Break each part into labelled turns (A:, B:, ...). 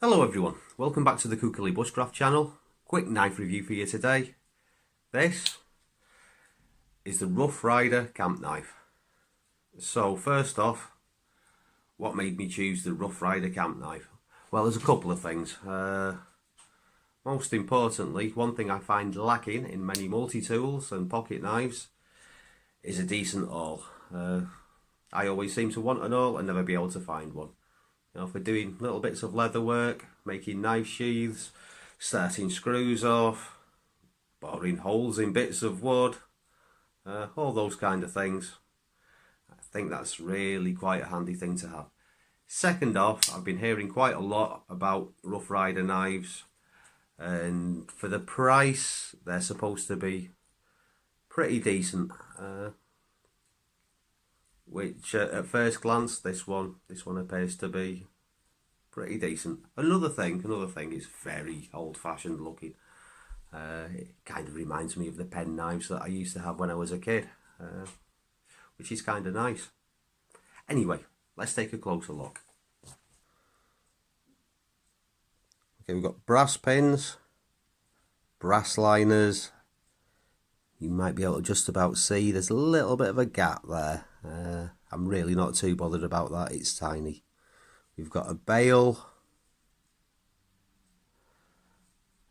A: Hello everyone, welcome back to the Bushcraft channel. Quick knife review for you today. This is the Rough Rider camp knife. So first off, what made me choose the Rough Rider camp knife? Well, there's a couple of things. Most importantly, one thing I find lacking in many multi-tools and pocket knives is a decent awl. I always seem to want an awl and never be able to find one. You know, for doing little bits of leather work, making knife sheaths, starting screws off, boring holes in bits of wood, all those kind of things. I think that's really quite a handy thing to have. Second off, I've been hearing quite a lot about Rough Rider knives, and for the price, they're supposed to be pretty decent. Which at first glance, this one appears to be pretty decent. Another thing, it's very old-fashioned looking. It kind of reminds me of the pen knives that I used to have when I was a kid, which is kind of nice. Anyway, let's take a closer look. Okay, we've got brass pins, brass liners. You might be able to just about see there's a little bit of a gap there. I'm really not too bothered about that, it's tiny. We've got a bail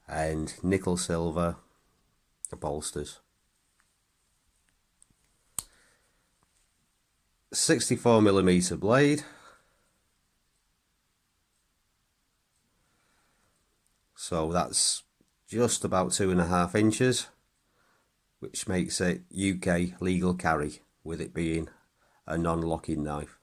A: and nickel silver bolsters. 64mm blade. So that's just about 2.5 inches, which makes it UK legal carry, with it being a non-locking knife.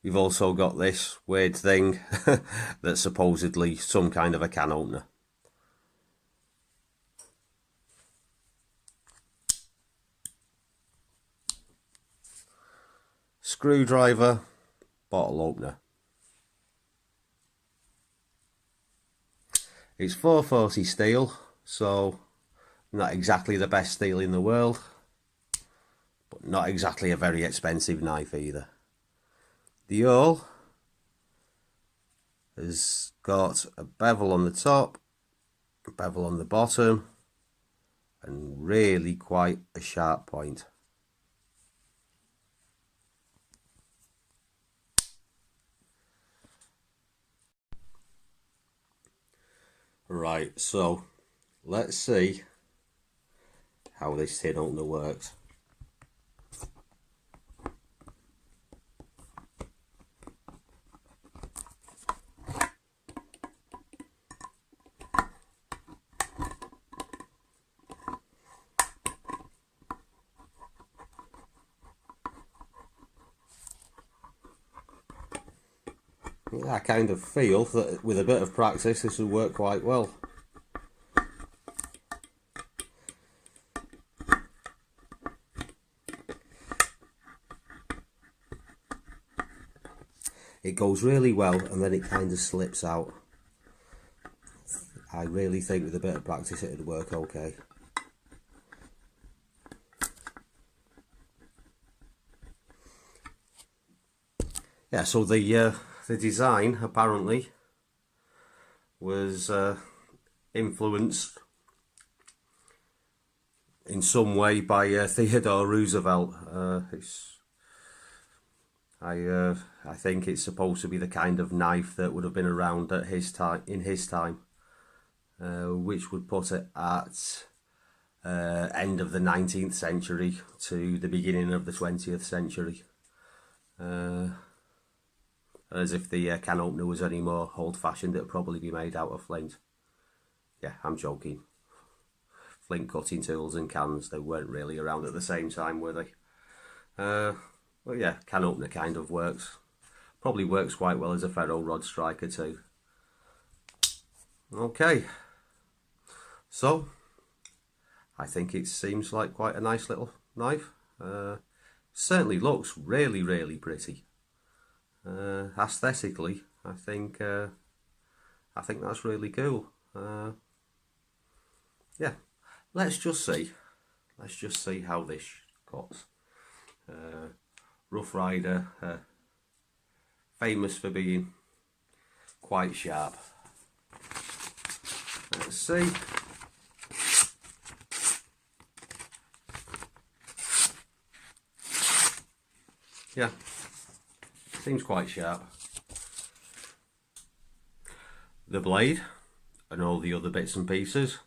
A: We've also got this weird thing that's supposedly some kind of a can opener. Screwdriver, bottle opener. It's 440 steel, so not exactly the best steel in the world, but not exactly a very expensive knife either. The awl has got a bevel on the top, a bevel on the bottom, and really quite a sharp point. Right, so let's see how this tin opener works. I kind of feel that with a bit of practice this will work quite well. It goes really well and then it kind of slips out. I really think with a bit of practice it would work okay. Yeah, so the design apparently was influenced in some way by Theodore Roosevelt. I think it's supposed to be the kind of knife that would have been around at his time, which would put it at end of the 19th century to the beginning of the 20th century. As if the can opener was any more old-fashioned, it would probably be made out of flint. Yeah, I'm joking. Flint cutting tools and cans, they weren't really around at the same time, were they? Well, yeah, can opener kind of works. Probably works quite well as a ferro rod striker too. Okay, so I think it seems like quite a nice little knife. Certainly looks really, really pretty. Aesthetically, I think that's really cool. Yeah, let's just see how this cuts. Rough Rider, famous for being quite sharp. Let's see. Yeah, seems quite sharp. The blade and all the other bits and pieces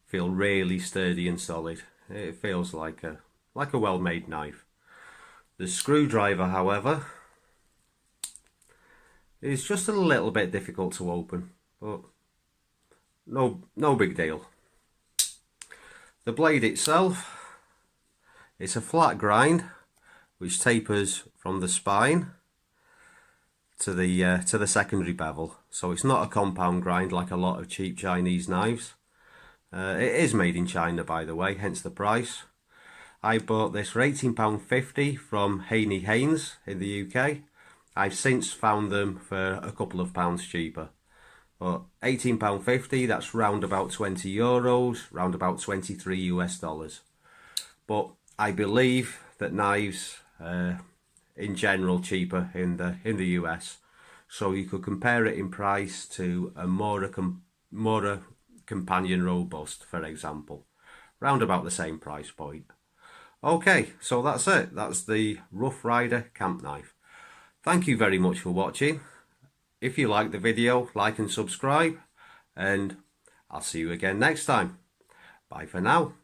A: feel really sturdy and solid. It feels like a well-made knife. The screwdriver, however, is just a little bit difficult to open, but no big deal. The blade itself, it's a flat grind which tapers from the spine to the secondary bevel, so it's not a compound grind like a lot of cheap Chinese knives. It is made in China, by the way, hence the price. I bought this for £18.50 from Haney Haynes in the UK. I've since found them for a couple of pounds cheaper. But £18.50, that's round about €20, round about 23 US dollars. But I believe that knives in general cheaper in the US, so you could compare it in price to a Mora Companion Robust, for example, round about the same price point. Okay, so that's it. That's the Rough Rider camp knife. Thank you very much for watching. If you like the video, like and subscribe, and I'll see you again next time. Bye for now.